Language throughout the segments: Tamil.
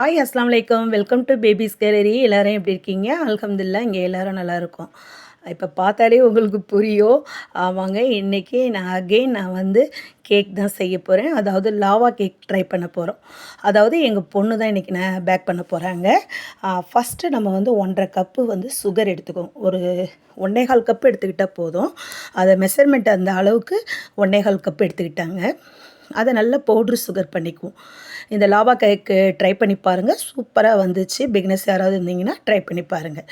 ஹாய் அஸ்ஸலாமு அலைக்கும். Welcome to baby's gallery. எல்லோரும் எப்படி இருக்கீங்க? அல்ஹம்துலில்லாஹ் இங்கே எல்லோரும் நல்லாயிருக்கோம். இப்போ பார்த்தாலே உங்களுக்கு புரியும். ஆமாங்க, இன்றைக்கி நான் வந்து கேக் தான் செய்ய போகிறேன். அதாவது லாவா கேக் ட்ரை பண்ண போகிறோம். அதாவது எங்கள் பொண்ணு தான் இன்றைக்கி பேக் பண்ண போகிறாங்க. ஃபஸ்ட்டு நம்ம வந்து 1½ கப்பு வந்து சுகர் எடுத்துக்குவோம். ஒரு 1 1/4 கப்பு எடுத்துக்கிட்டால் போதும். அதை மெஷர்மெண்ட் அந்த அளவுக்கு 1 1/4 கப்பு எடுத்துக்கிட்டாங்க. அதை நல்லா பவுட்ரு சுகர் பண்ணிக்குவோம். இந்த லாவா கேக்கு ட்ரை பண்ணி பாருங்கள், சூப்பராக வந்துச்சு. பிகினர்ஸ் யாராவது இருந்தீங்கன்னா ட்ரை பண்ணி பாருங்கள்.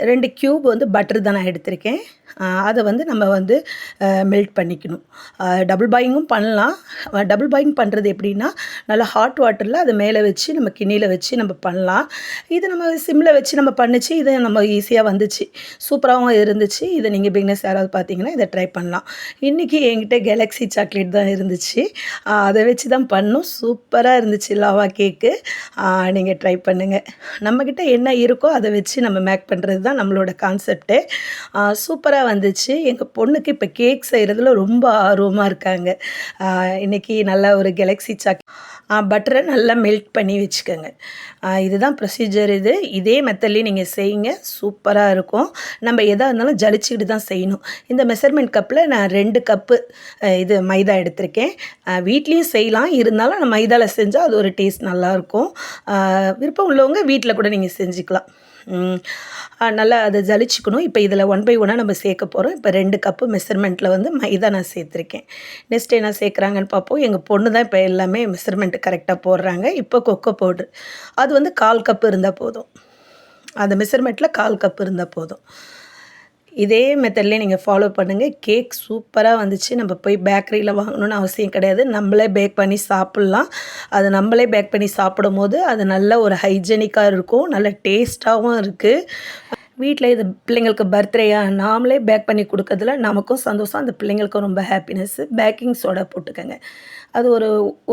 2 க்யூப் வந்து பட்டர் தான் நான் எடுத்திருக்கேன். அதை வந்து நம்ம வந்து மெல்ட் பண்ணிக்கணும். டபுள் பாயிங்கும் பண்ணலாம். டபுள் பாயிங் பண்ணுறது எப்படின்னா, நல்லா ஹாட் வாட்டரில் அதை மேலே வச்சு நம்ம கிண்ணியில் வச்சு நம்ம பண்ணலாம். இது நம்ம சிம்மில் வச்சு நம்ம பண்ணிச்சு, இது நம்ம ஈஸியாக வந்துச்சு, சூப்பராகவும் இருந்துச்சு. இதை நீங்கள் பிகினர்ஸ் யாராவது பார்த்தீங்கன்னா இதை ட்ரை பண்ணலாம். இன்றைக்கி என்கிட்ட கேலக்ஸி சாக்லேட் தான் இருந்துச்சு, அதை வச்சு தான் பண்ணோம். சூப்பராக இருந்துச்சு லாவா கேக்கு. நீங்கள் ட்ரை பண்ணுங்கள். நம்மக்கிட்ட என்ன இருக்கோ அதை வச்சு நம்ம மேக் பண்ணுறது தான் நம்மளோட கான்செப்ட்டு. சூப்பராக வந்துச்சு. எங்கள் பொண்ணுக்கு இப்போ கேக் செய்கிறதுல ரொம்ப ஆர்வமாக இருக்காங்க. இன்றைக்கி நல்லா ஒரு கேலக்ஸி பட்டரை நல்லா மெல்ட் பண்ணி வச்சுக்கோங்க. இதுதான் ப்ரொசீஜர். இதே மெத்தட்லேயே நீங்கள் செய்யுங்க, சூப்பராக இருக்கும். நம்ம எதாக இருந்தாலும் ஜலிச்சுக்கிட்டு தான் செய்யணும். இந்த மெஷர்மெண்ட் கப்பில் நான் 2 கப்பு இது மைதா எடுத்திருக்கேன். வீட்லேயும் செய்யலாம், இருந்தாலும் நான் மைதாவில் செஞ்சால் அது ஒரு டேஸ்ட் நல்லாயிருக்கும். விருப்பம் உள்ளவங்க வீட்டில் கூட நீங்கள் செஞ்சுக்கலாம். நல்லா அதை ஜலிச்சுக்கணும். இப்போ இதில் 1 பை 1 நம்ம சேர்க்க போகிறோம். இப்போ 2 கப்பு மெஷர்மெண்ட்டில் வந்து மைதா நான் சேர்த்துருக்கேன். நெக்ஸ்ட் என்ன சேர்க்குறாங்கன்னு பார்ப்போம். எங்கள் பொண்ணு தான் இப்போ எல்லாமே மெஷர்மெண்ட்டு கரெக்டாக போடுறாங்க. இப்போ கொக்கோ பவுட்ரு அது வந்து 1/4 கப்பு இருந்தால் போதும். அந்த மெஷர்மெண்ட்டில் 1/4 கப்பு இருந்தால் போதும். இதே மெத்தட்லேயே நீங்கள் ஃபாலோ பண்ணுங்கள். கேக் சூப்பராக வந்துச்சு. நம்ம போய் பேக்கரியில் வாங்கணுன்னு அவசியம் கிடையாது. நம்மளே பேக் பண்ணி சாப்பிட்லாம். அது நம்மளே பேக் பண்ணி சாப்பிடும்போது அது நல்ல ஒரு ஹைஜெனிக்காக இருக்கும், நல்ல டேஸ்ட்டாகவும் இருக்குது. வீட்டில் இது பிள்ளைங்களுக்கு பர்த்டேயா நாமளே பேக் பண்ணி கொடுக்கறதுல நமக்கும் சந்தோஷம், அந்த பிள்ளைங்களுக்கும் ரொம்ப ஹாப்பினஸ்ஸு. பேக்கிங் சோடா போட்டுக்கோங்க. அது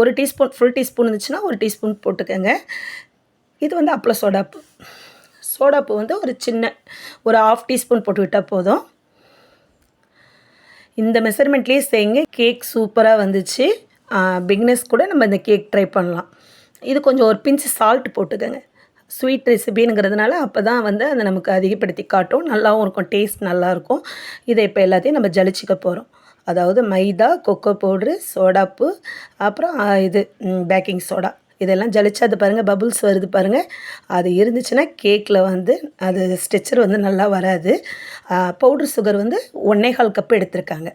ஒரு டீஸ்பூன், ஃபுல் டீஸ்பூன் இருந்துச்சுன்னா 1 டீஸ்பூன் போட்டுக்கோங்க. இது வந்து அப்பள சோடாப்பு வந்து ஒரு 1/2 டீஸ்பூன் போட்டுக்கிட்டால் போதும். இந்த மெஷர்மெண்ட்லேயே செய்யுங்க. கேக் சூப்பராக வந்துச்சு. பிகினர்ஸ் கூட நம்ம இந்த கேக் ட்ரை பண்ணலாம். இது கொஞ்சம் ஒரு பிஞ்ச் சால்ட் போட்டுக்கோங்க. ஸ்வீட் ரெசிபிங்கிறதுனால அப்போ தான் வந்து அதை நமக்கு அதிகப்படுத்தி காட்டும், நல்லாவும் இருக்கும், டேஸ்ட் நல்லாயிருக்கும். இதை இப்போ எல்லாத்தையும் நம்ம ஜலிச்சிக்க போகிறோம். அதாவது மைதா, கொக்கோ பவுட்ரு, சோடாப்பு, அப்புறம் இது பேக்கிங் சோடா, இதெல்லாம் ஜலிச்சு அது பாருங்கள் பபுள்ஸ் வருது பாருங்கள். அது இருந்துச்சுன்னா கேக்கில் வந்து அது ஸ்ட்ரெச்சர் வந்து நல்லா வராது. பவுட்ரு சுகர் வந்து 1 1/4 கப்பு எடுத்திருக்காங்க.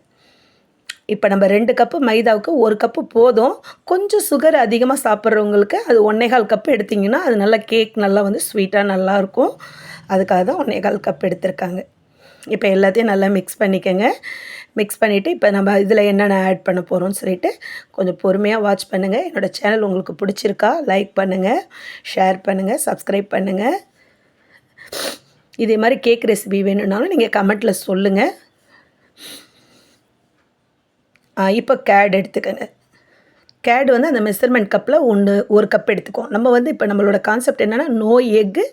இப்போ நம்ம 2 கப்பு மைதாவுக்கு 1 கப்பு போதும். கொஞ்சம் சுகர் அதிகமாக சாப்பிட்றவங்களுக்கு அது 1 1/4 கப்பு எடுத்திங்கன்னா அது நல்லா கேக் நல்லா வந்து ஸ்வீட்டாக நல்லாயிருக்கும். அதுக்காக தான் 1 1/4 கப் எடுத்திருக்காங்க. இப்போ எல்லாத்தையும் நல்லா மிக்ஸ் பண்ணிக்கோங்க. மிக்ஸ் பண்ணிவிட்டு இப்போ நம்ம இதில் என்னென்ன ஆட் பண்ண போகிறோம்னு சொல்லிவிட்டு கொஞ்சம் பொறுமையாக வாட்ச் பண்ணுங்கள். என்னோடய சேனல் உங்களுக்கு பிடிச்சிருக்கா லைக் பண்ணுங்கள், ஷேர் பண்ணுங்கள், சப்ஸ்கிரைப் பண்ணுங்கள். இதே மாதிரி கேக் ரெசிபி வேணும்னாலும் நீங்கள் கமெண்ட்டில் சொல்லுங்கள். இப்போ கேட் எடுத்துக்கோங்க. கேட் வந்து அந்த மெஷர்மெண்ட் கப்பில் 1 கப் எடுத்துக்குவோம். நம்ம வந்து இப்போ நம்மளோட கான்செப்ட் என்னென்னா no egg,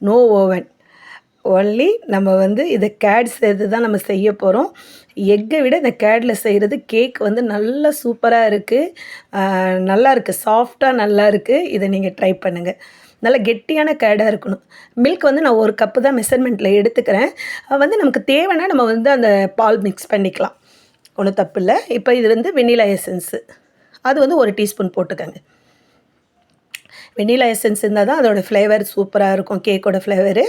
no oven, only நம்ம வந்து இதை கேட் சேர்த்து தான் நம்ம செய்ய போகிறோம். எக்கை விட இந்த கேடில் செய்கிறது கேக் வந்து நல்லா சூப்பராக இருக்குது, நல்லா இருக்குது, சாஃப்டாக நல்லா இருக்குது. இதை நீங்கள் ட்ரை பண்ணுங்கள். நல்லா கெட்டியான கேடாக இருக்கணும். மில்க் வந்து நான் 1 கப்பு தான் மெஷர்மெண்ட்டில் எடுத்துக்கிறேன். வந்து நமக்கு தேவைன்னா நம்ம வந்து அந்த பால் மிக்ஸ் பண்ணிக்கலாம், ஒன்றும் தப்பு இல்லை. இப்போ இது வந்து வெண்ணிலா எசன்ஸு, அது வந்து 1 டீஸ்பூன் போட்டுக்கோங்க. வெண்ணிலா எசன்ஸ் இருந்தால் தான் அதோடய ஃப்ளேவர் சூப்பராக இருக்கும், கேக்கோட ஃப்ளேவரு.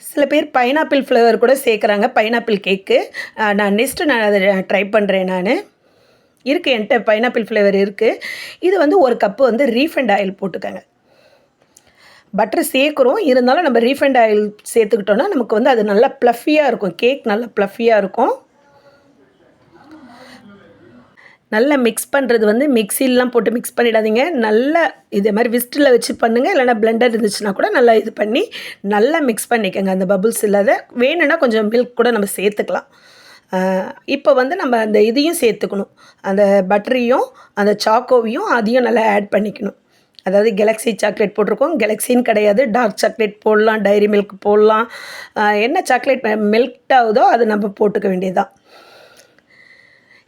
சில பேர் பைனாப்பிள் ஃப்ளேவர் கூட சேர்க்குறாங்க, பைனாப்பிள் கேக்கு. நான் அதை ட்ரை பண்ணுறேன். இருக்குது என்கிட்ட பைனாப்பிள் ஃப்ளேவர் இருக்குது. இது வந்து 1 கப்பு வந்து ரீஃபைண்ட் ஆயில் போட்டுக்கோங்க. பட்டர் சேர்க்குறோம், இருந்தாலும் நம்ம ரீஃபைண்ட் ஆயில் சேர்த்துக்கிட்டோன்னா நமக்கு வந்து அது நல்லா ப்ளஃபியாக இருக்கும், கேக் நல்லா ப்ளஃபியாக இருக்கும். நல்லா மிக்ஸ் பண்ணுறது வந்து மிக்சிலாம் போட்டு மிக்ஸ் பண்ணிடாதீங்க. நல்லா இதே மாதிரி விஸ்டில் வச்சு பண்ணுங்கள், இல்லைனா பிளெண்டர் இருந்துச்சுன்னா கூட நல்லா இது பண்ணி நல்லா மிக்ஸ் பண்ணிக்கோங்க. அந்த பபுள்ஸ் இல்லாத, வேணும்னா கொஞ்சம் மில்க் கூட நம்ம சேர்த்துக்கலாம். இப்போ வந்து நம்ம அந்த இதையும் சேர்த்துக்கணும், அந்த பட்டரையும் அந்த சாக்கோவையும் அதையும் நல்லா ஆட் பண்ணிக்கணும். அதாவது கேலக்ஸி சாக்லேட் போட்டிருக்கோம், கேலக்ஸின்னு கிடையாது, டார்க் சாக்லேட் போடலாம், டைரி மில்க் போடலாம், என்ன சாக்லேட் மெல்ட் ஆகுதோ அது நம்ம போட்டுக்க வேண்டியதுதான்.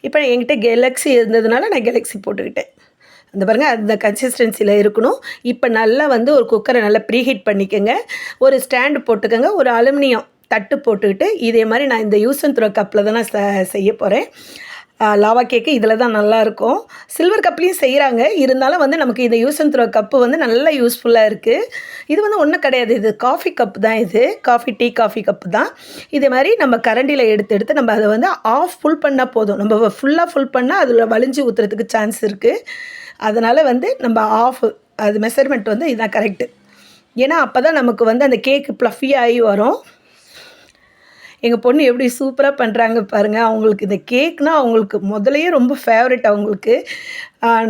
இப்போ என்கிட்ட கேலக்ஸி இருந்ததுனால நான் கேலக்ஸி போட்டுக்கிட்டேன். அந்த பாருங்கள், அந்த கன்சிஸ்டன்சியில் இருக்கணும். இப்போ நல்லா வந்து ஒரு குக்கரை நல்லா ப்ரீஹீட் பண்ணிக்கோங்க. ஒரு ஸ்டாண்டு போட்டுக்கோங்க. ஒரு அலுமினியம் தட்டு போட்டுக்கிட்டு இதே மாதிரி நான் இந்த யூஸ் அண்ட் த்ரோ கப்பில் தான் நான் செய்ய போகிறேன். லாவா கேக்கு இதில் தான் நல்லாயிருக்கும். சில்வர் கப்லேயும் செய்கிறாங்க. இருந்தாலும் வந்து நமக்கு இந்த யூஸ் அண்ட் த்ரோ கப்பு வந்து நல்லா யூஸ்ஃபுல்லாக இருக்குது. இது வந்து ஒன்றும் கிடையாது. இது காஃபி கப் தான். இது டீ காஃபி கப்பு தான். இதே மாதிரி நம்ம கரண்டியில் எடுத்து நம்ம அதை வந்து ஆஃப் ஃபுல் பண்ணால் போதும். நம்ம ஃபுல்லாக ஃபுல் பண்ணால் அதில் வலிஞ்சு ஊற்றுறதுக்கு சான்ஸ் இருக்குது. அதனால் வந்து நம்ம அது மெஷர்மெண்ட் வந்து இதுதான் கரெக்டு. ஏன்னா அப்போ தான் நமக்கு வந்து அந்த கேக்கு ப்ளஃபியாகி வரும். எங்கள் பொண்ணு எப்படி சூப்பராக பண்ணுறாங்க பாருங்கள். அவங்களுக்கு இந்த கேக்னால் அவங்களுக்கு முதலையே ரொம்ப ஃபேவரெட் அவங்களுக்கு.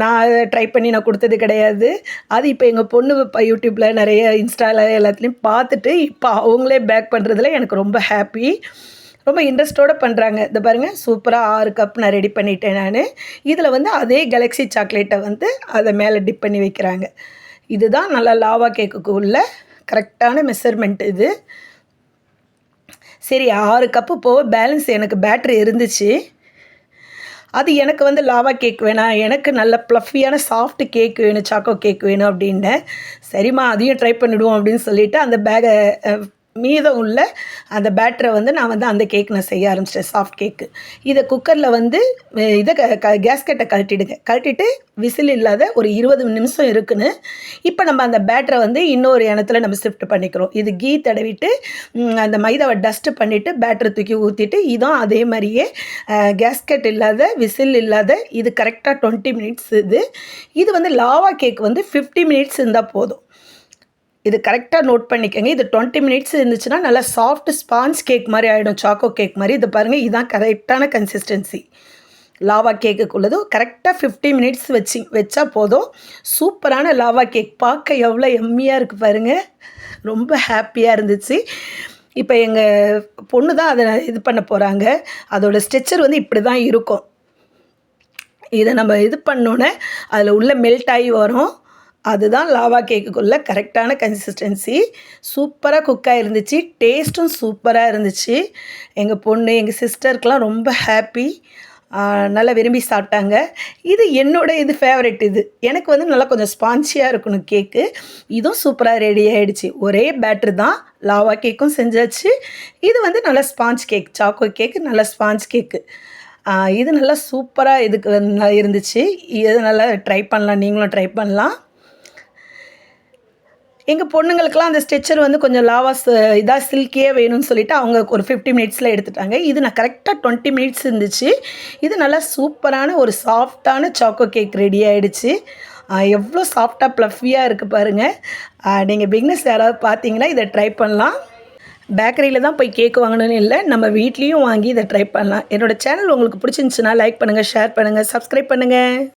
நான் அதை ட்ரை பண்ணி நான் கொடுத்தது கிடையாது. அது இப்போ எங்கள் பொண்ணு இப்போ யூடியூப்பில் நிறைய இன்ஸ்டாவில் எல்லாத்துலேயும் பார்த்துட்டு இப்போ அவங்களே பேக் பண்ணுறதுல எனக்கு ரொம்ப ஹாப்பி. ரொம்ப இன்ட்ரெஸ்ட்டோடு பண்ணுறாங்க. இந்த பாருங்கள், சூப்பராக 6 கப் நான் ரெடி பண்ணிட்டேன் நான். இதில் வந்து அதே கேலக்ஸி சாக்லேட்டை வந்து அதை மேலே டிப் பண்ணி வைக்கிறாங்க. இதுதான் நல்லா லாவா கேக்குக்கு உள்ள கரெக்டான மெஷர்மெண்ட் இது. சரி, 6 கப்பு போக பேலன்ஸ் எனக்கு பேட்ரி இருந்துச்சு. அது எனக்கு வந்து லாவா கேக் வேணாம், எனக்கு நல்ல ப்ளஃபியான சாஃப்ட் கேக் வேணும், சாக்கோ கேக் வேணும் அப்படின்னேன். சரிம்மா அதையும் ட்ரை பண்ணிவிடுவோம் அப்படின்னு சொல்லிவிட்டு அந்த மீதம் உள்ள அந்த பேட்டரை வந்து நான் வந்து அந்த கேக் நான் செய்ய ஆரம்பிச்சிட்டேன், சாஃப்ட் கேக்கு. இதை குக்கரில் வந்து இதை கேஸ்கெட்டை கழட்டிட்டு விசில் இல்லாத ஒரு 20 நிமிஷம் இருக்குன்னு. இப்போ நம்ம அந்த பேட்டரை வந்து இன்னொரு இடத்துல நம்ம ஷிஃப்ட் பண்ணிக்கிறோம். இது கீ தடவிட்டு அந்த மைதாவை டஸ்ட்டு பண்ணிவிட்டு பேட்டரை தூக்கி ஊற்றிட்டு இதுவும் அதே மாதிரியே கேஸ்கெட் இல்லாத விசில் இல்லாத இது கரெக்டாக 20 மினிட்ஸ். இது வந்து லாவா கேக் வந்து 50 மினிட்ஸ் இருந்தால் போதும். இது கரெக்டாக நோட் பண்ணிக்கோங்க. இது 20 மினிட்ஸ் இருந்துச்சுன்னா நல்லா சாஃப்ட் ஸ்பாஞ்ச் கேக் மாதிரி ஆகிடும், சாக்கோ கேக் மாதிரி. இது பாருங்கள், இதுதான் கரெக்டான கன்சிஸ்டன்சி லாவா கேக்குக்குள்ளதும். கரெக்டாக 50 மினிட்ஸ் வச்சா போதும். சூப்பரான லாவா கேக் பார்க்க எவ்வளோ எம்மியாக இருக்குது பாருங்கள். ரொம்ப ஹாப்பியாக இருந்துச்சு. இப்போ எங்கள் பொண்ணு தான் அதை இது பண்ண போகிறாங்க. அதோடய ஸ்ட்ரெச்சர் வந்து இப்படி தான் இருக்கும். இதை நம்ம இது பண்ணோன்னே அதில் உள்ள மெல்ட் ஆகி வரும். அதுதான் லாவா கேக்குக்குள்ளே கரெக்டான கன்சிஸ்டன்சி. சூப்பராக குக்காக இருந்துச்சு. டேஸ்ட்டும் சூப்பராக இருந்துச்சு. எங்கள் பொண்ணு, எங்கள் சிஸ்டருக்கெலாம் ரொம்ப ஹாப்பி. நல்லா விரும்பி சாப்பிட்டாங்க. இது இது ஃபேவரெட். இது எனக்கு வந்து நல்லா கொஞ்சம் ஸ்பான்சியாக இருக்கணும் கேக்கு. இதுவும் சூப்பராக ரெடி ஆகிடுச்சு. ஒரே பேட்ரு தான். லாவா கேக்கும் செஞ்சாச்சு. இது வந்து நல்லா ஸ்பாஞ்ச் கேக், சாக்கோ கேக்கு, நல்லா ஸ்பாஞ்ச் கேக்கு. இது நல்லா சூப்பராக இதுக்கு நல்லா இருந்துச்சு. இது நல்லா ட்ரை பண்ணலாம், நீங்களும் ட்ரை பண்ணலாம். எங்கள் பொண்ணுங்களுக்கெல்லாம் அந்த ஸ்ட்ரெச்சர் வந்து கொஞ்சம் இதாக சில்கியே வேணும்னு சொல்லிவிட்டு அவங்க ஒரு 50 மினிட்ஸில் எடுத்துட்டாங்க. இது நான் கரெக்டாக 20 மினிட்ஸ் இருந்துச்சு. இது நல்லா சூப்பரான ஒரு சாஃப்டான சாக்கோ கேக் ரெடி ஆகிடுச்சு. எவ்வளோ சாஃப்டாக ப்ளஃபியாக இருக்குது பாருங்கள். நீங்கள் பிக்னஸ் யாராவது பார்த்தீங்கன்னா இதை ட்ரை பண்ணலாம். பேக்கரியில் தான் போய் கேக் வாங்கணும்னு இல்லை, நம்ம வீட்லேயும் வாங்கி இதை ட்ரை பண்ணலாம். என்னோடய சேனல் உங்களுக்கு பிடிச்சிருந்துச்சுன்னா லைக் பண்ணுங்கள், ஷேர் பண்ணுங்கள், சப்ஸ்கிரைப் பண்ணுங்கள்.